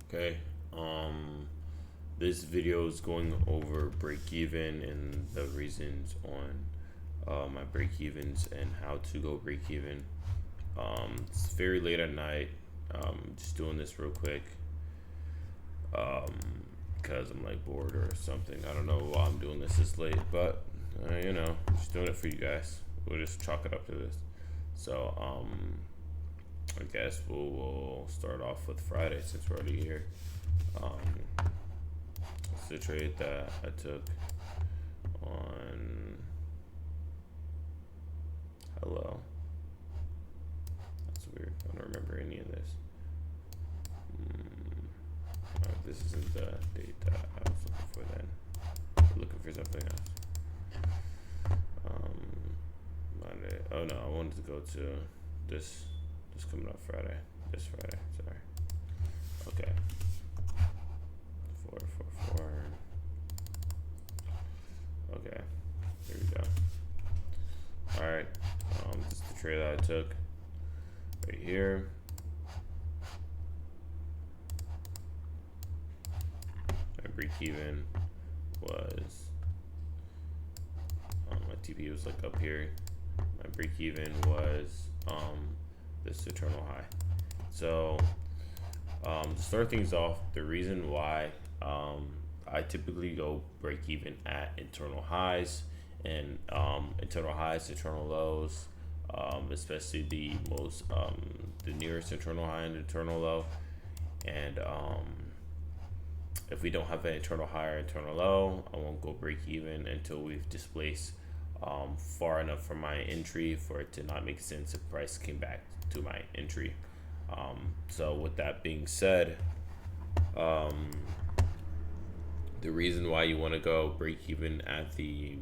Okay. This video is going over break even and the reasons on my break evens and how to go break even. It's very late at night. Just doing this real quick. Because I'm like bored or something. I don't know why I'm doing this late, but just doing it for you guys. We'll just chalk it up to this. So, I guess we'll start off with Friday since we're already here. It's the trade that I took on hello. That's weird. I don't remember any of this. This isn't the date that I was looking for then. I'm looking for something else. Monday. Oh no, I wanted to go to this coming up Friday. This Friday, sorry. Okay. 444. Okay. Here we go. Alright. This is the trade that I took right here. My break even was my TP was like up here. My break even was this eternal high. So to start things off, the reason why I typically go break even at internal highs and internal lows, especially the nearest internal high and internal low. And if we don't have an internal high or internal low, I won't go break even until we've displaced far enough from my entry for it to not make sense if price came back to my entry. So with that being said, the reason why you want to go break even at the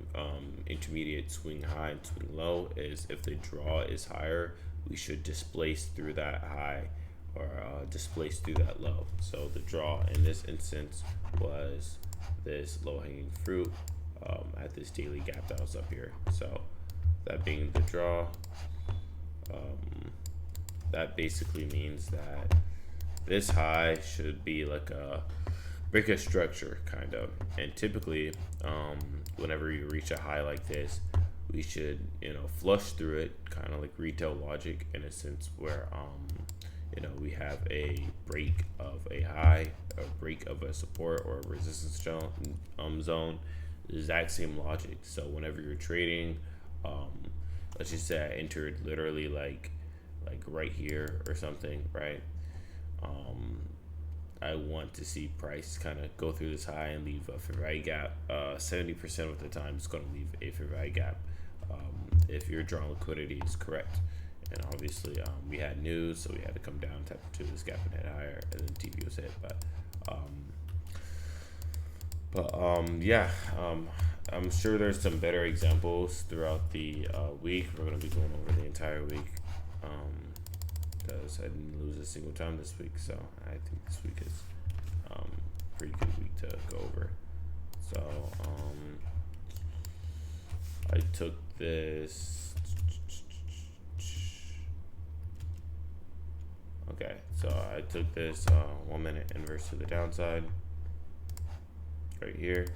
intermediate swing high and swing low is if the draw is higher, we should displace through that high or displace through that low. So the draw in this instance was this low hanging fruit at this daily gap that was up here. So that being the draw, that basically means that this high should be like a break a structure kind of, and typically whenever you reach a high like this, we should flush through it, kind of like retail logic in a sense where we have a break of a high, a break of a support or a resistance zone, the exact same logic. So whenever you're trading, let's just say I entered literally like right here or something, right? I want to see price kind of go through this high and leave a fair value gap. 70% of the time it's going to leave a fair value gap if your drawn liquidity is correct. And obviously we had news, so we had to come down, tap into this gap and head higher, and then TV was hit. I'm sure there's some better examples throughout the week. We're going to be going over the entire week because I didn't lose a single time this week, so I think this week is a pretty good week to go over. So I took this. Okay, so I took this 1 minute inverse to the downside right here.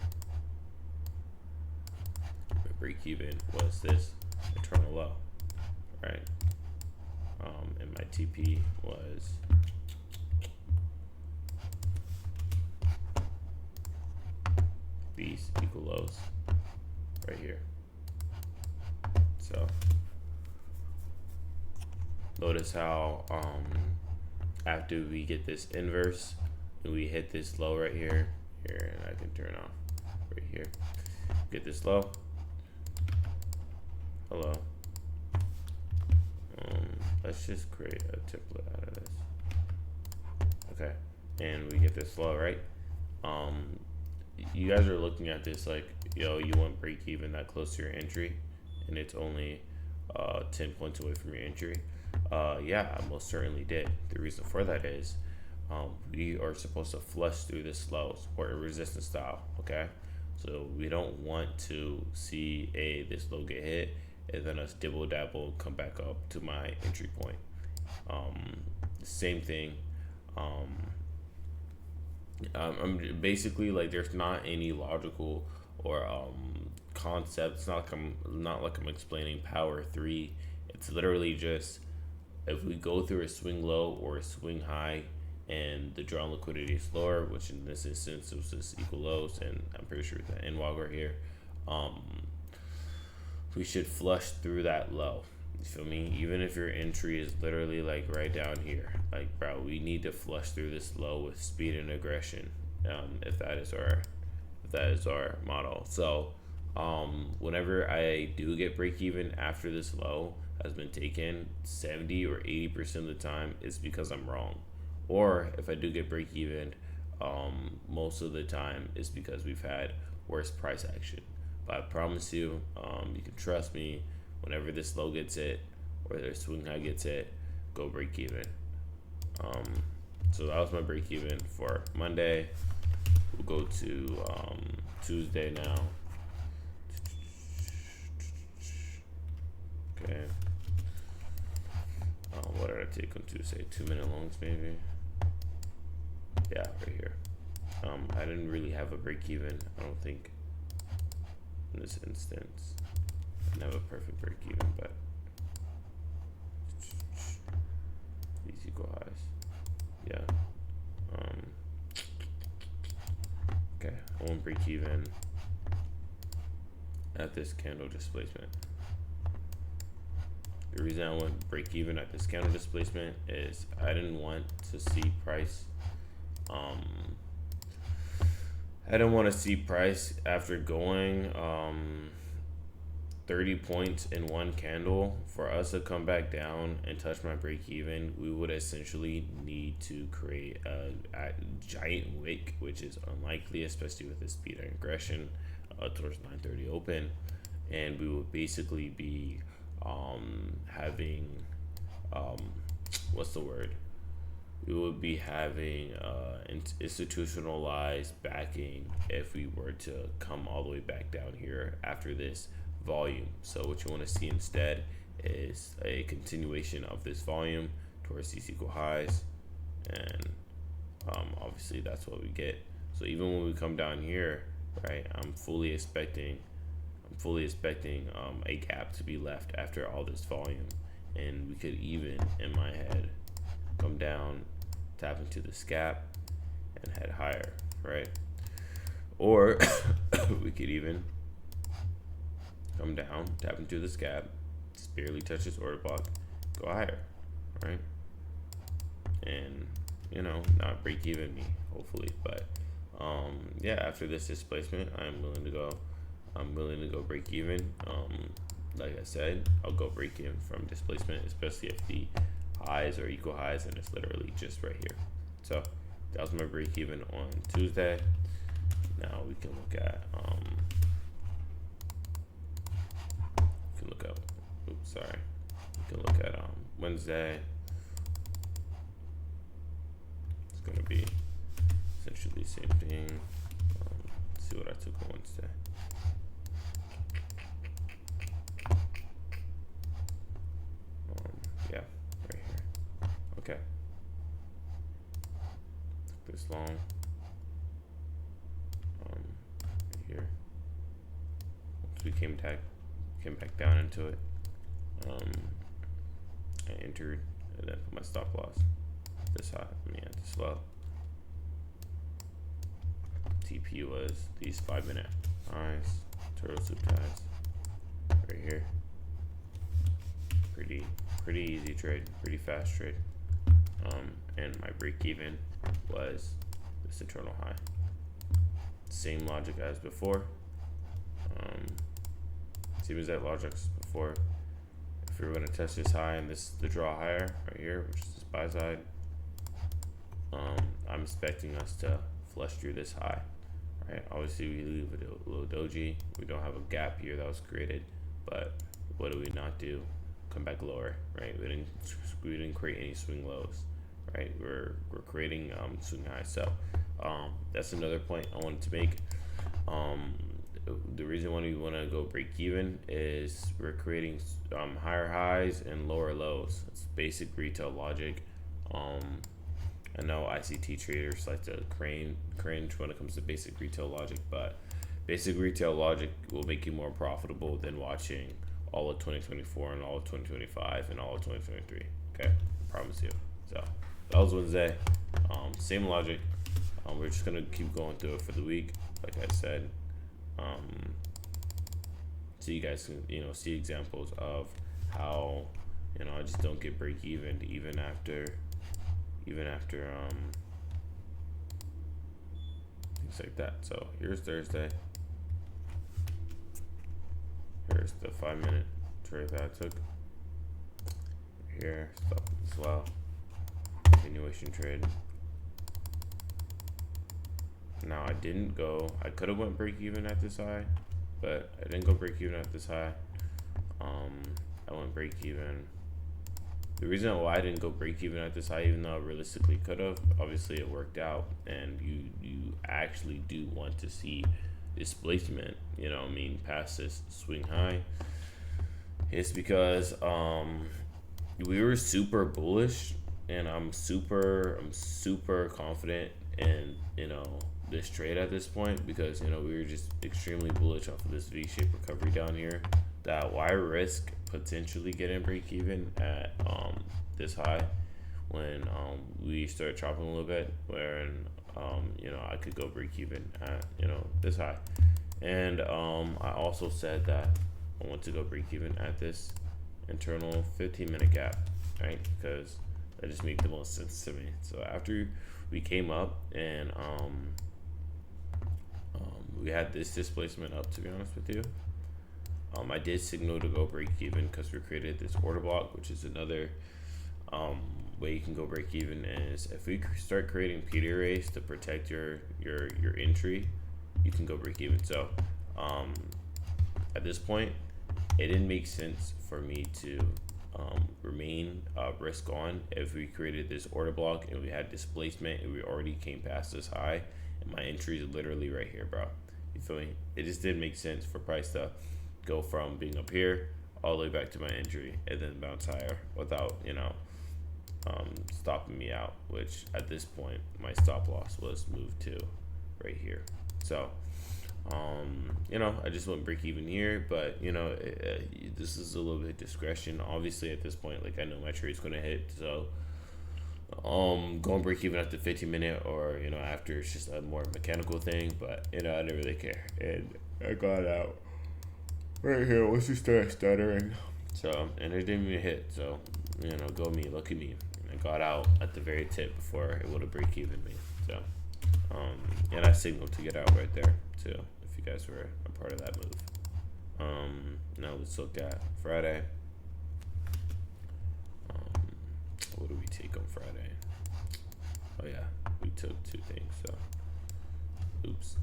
My break even was this eternal low, right? And my TP was these equal lows right here. So notice how after we get this inverse and we hit this low right here, and I can turn off right here, get this low, hello, let's just create a template out of this. Okay, and we get this low, right? You guys are looking at this like, yo, you want break even that close to your entry and it's only 10 points away from your entry. Yeah, I most certainly did. The reason for that is we are supposed to flush through this low support and resistance style, okay? So we don't want to see this low get hit and then us dibble dabble come back up to my entry point. Same thing I'm basically like there's not any logical or concept. It's not like I'm explaining power three. It's literally just if we go through a swing low or a swing high and the drawn liquidity is lower, which in this instance was just equal lows, and I'm pretty sure that in while we're here, um, we should flush through that low. You feel me? Even if your entry is literally like right down here, like bro, we need to flush through this low with speed and aggression. If that is our model. So, whenever I do get break even after this low has been taken, 70 or 80% of the time is because I'm wrong, or if I do get break even, most of the time is because we've had worse price action. But I promise you, you can trust me. Whenever this low gets hit or the swing high gets hit, go break even. Um, so that was my break even for Monday. We'll go to Tuesday now. Okay. What did I take on Tuesday? 2-minute longs maybe. Yeah, right here. I didn't really have a break even. I don't think in this instance. I didn't have a perfect break even, but these equal highs. Yeah. Okay, I won't break even at this candle displacement. The reason I went break even at this candle displacement is I didn't want to see price. I didn't want to see price after going 30 points in one candle. For us to come back down and touch my break even, we would essentially need to create a giant wick, which is unlikely, especially with the speed and aggression towards 9:30 open, and we would basically be having what's the word? We would be having institutionalized backing if we were to come all the way back down here after this volume. So what you want to see instead is a continuation of this volume towards these equal highs, and obviously that's what we get. So even when we come down here, right, I'm fully expecting a gap to be left after all this volume, and we could even, in my head, come down, tap into this gap, and head higher, right? Or we could even come down, tap into this gap, just barely touch this order block, go higher, right? And not break even me, hopefully. But yeah, after this displacement, I'm willing to go break even. Like I said, I'll go break even from displacement, especially if the highs are equal highs and it's literally just right here. So that was my break even on Tuesday. Now we can look at Wednesday. It's gonna be essentially the same thing. Let's see what I took on Wednesday. Yeah, right here. Okay. Took this long. Right here. Once we came back down into it. I entered and then put my stop loss this high. This low. TP was these 5-minute highs, turtle soup ties right here. Pretty easy trade, pretty fast trade. And my break even was this internal high. Same logic as before. Same exact logic as before. If we're gonna test this high and the draw higher right here, which is this buy side, I'm expecting us to flush through this high. Right? Obviously, we leave a little doji. We don't have a gap here that was created, but what do we not do? Come back lower, right? We didn't create any swing lows, right? We're creating swing highs. So that's another point I wanted to make. The reason why we want to go break even is we're creating higher highs and lower lows. It's basic retail logic. I know ICT traders like to cringe when it comes to basic retail logic, but basic retail logic will make you more profitable than watching all of 2024 and all of 2025 and all of 2023. Okay, I promise you. So that was Wednesday. Same logic. We're just gonna keep going through it for the week, like I said. So you guys can see examples of how I just don't get break even even after things like that. So here's Thursday. Here's the 5-minute trade that I took. Here, stop as well. Continuation trade. Now I could have went break even at this high, but I didn't go break even at this high. I went break even. The reason why I didn't go break even at this high, even though I realistically could have, obviously it worked out, and you actually do want to see displacement, past this swing high. It's because we were super bullish, and I'm super confident in this trade at this point, because we were just extremely bullish off of this V-shaped recovery down here. That why risk potentially getting break even at this high when we start chopping a little bit, where I could go break even at this high. And I also said that I want to go break even at this internal 15-minute gap, right? Because that just made the most sense to me. So after we came up and we had this displacement up, to be honest with you, I did signal to go break even because we created this order block, which is another way you can go break even. Is if we start creating PD arrays to protect your entry, you can go break even. So at this point, it didn't make sense for me to remain risk on if we created this order block and we had displacement and we already came past this high, and my entry is literally right here, bro. You feel me? It just didn't make sense for price to go from being up here all the way back to my entry and then bounce higher without stopping me out, which at this point my stop loss was moved to right here. So I just went break even here, but this is a little bit discretion. Obviously at this point, like, I know my trade's gonna hit, so going break even at the 15-minute or after, it's just a more mechanical thing. But I didn't really care, and I got out right here once you start stuttering. So, and it didn't even hit, so go me, look at me. I got out at the very tip before it would have break even me. So and I signaled to get out right there too, if you guys were a part of that move. Now let's look at Friday. What do we take on Friday? Oh yeah, we took two things. So oops.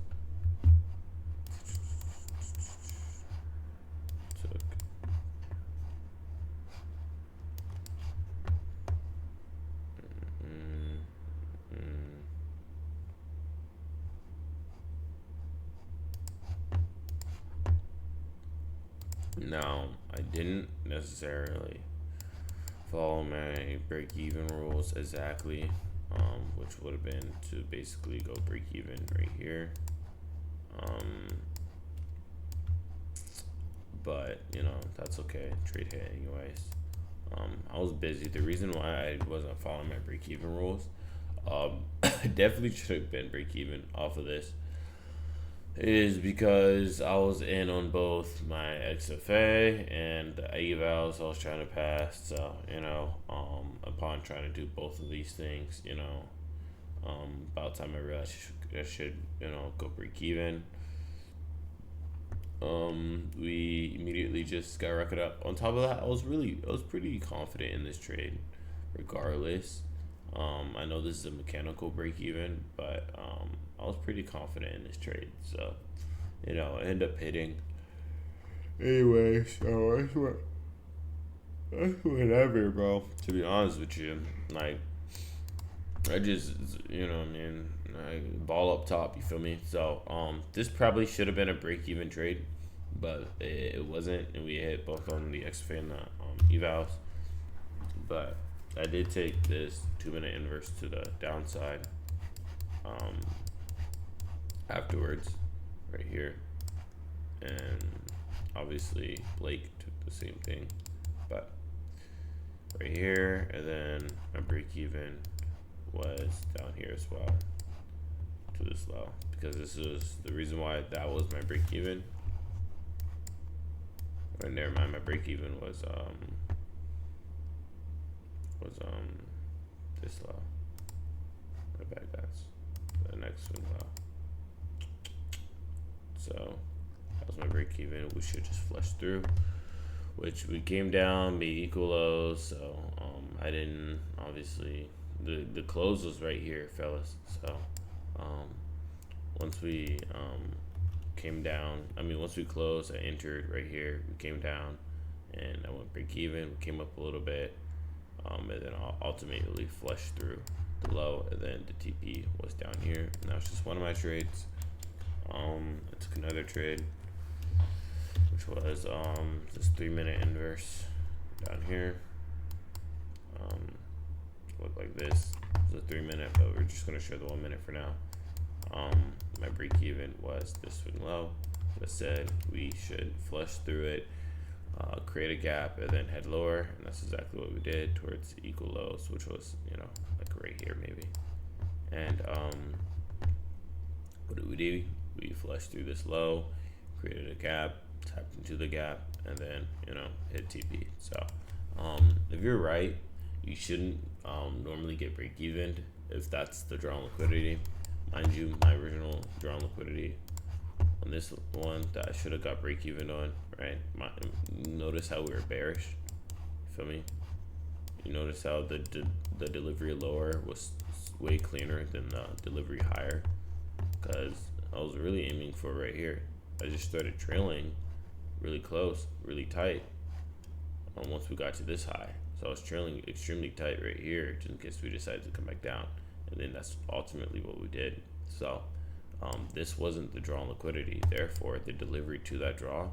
Now, I didn't necessarily follow my break-even rules exactly, which would have been to basically go break-even right here. But, that's okay. Trade hit anyways. I was busy. The reason why I wasn't following my break-even rules, I definitely should have been break-even off of this, is because I was in on both my XFA and the evals I was trying to pass. So, upon trying to do both of these things, about time I realized I should go break even. We immediately just got record up. On top of that, I was pretty confident in this trade, regardless. I know this is a mechanical break even, but I was pretty confident in this trade, so it ended up hitting anyway. So that's whatever, bro. To be honest with you, like, I just I ball up top. You feel me? So this probably should have been a break even trade, but it wasn't, and we hit both on the XFA and the evals. But I did take this 2-minute inverse to the downside afterwards, right here, and obviously Blake took the same thing, but right here, and then my break even was down here as well to this low, because this is the reason why that was my break even. Or never mind, my break even was this low. My bad, guys. The next swing low. So that was my break even. We should just flush through, which we came down, made equal lows. So I didn't, obviously the close was right here, fellas. So once we came down, once we closed, I entered right here, we came down, and I went break even. We came up a little bit, and then I'll ultimately flush through the low, and then the TP was down here, and that was just one of my trades. I took another trade, which was this 3-minute inverse down here. Look like this. It's a 3-minute, but we're just gonna show the 1-minute for now. My break even was this swing low. As I said, we should flush through it, create a gap, and then head lower, and that's exactly what we did towards equal lows, which was, like right here maybe. And what did we do? We flushed through this low, created a gap, tapped into the gap, and then hit TP. So if you're right, you shouldn't normally get break even if that's the drawn liquidity. Mind you, my original drawn liquidity on this one that I should have got break even on, right? Notice how we were bearish. You feel me? You notice how the delivery lower was way cleaner than the delivery higher, because I was really aiming for right here. I just started trailing really close, really tight once we got to this high. So I was trailing extremely tight right here just in case we decided to come back down. And then that's ultimately what we did. So this wasn't the drawn liquidity. Therefore, the delivery to that draw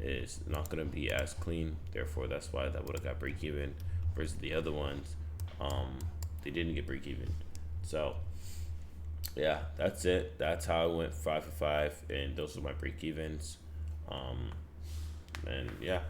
is not going to be as clean. Therefore, that's why that would have got break even versus the other ones. They didn't get break even. So yeah, that's it. That's how I went 5 for 5, and those are my break evens. And yeah.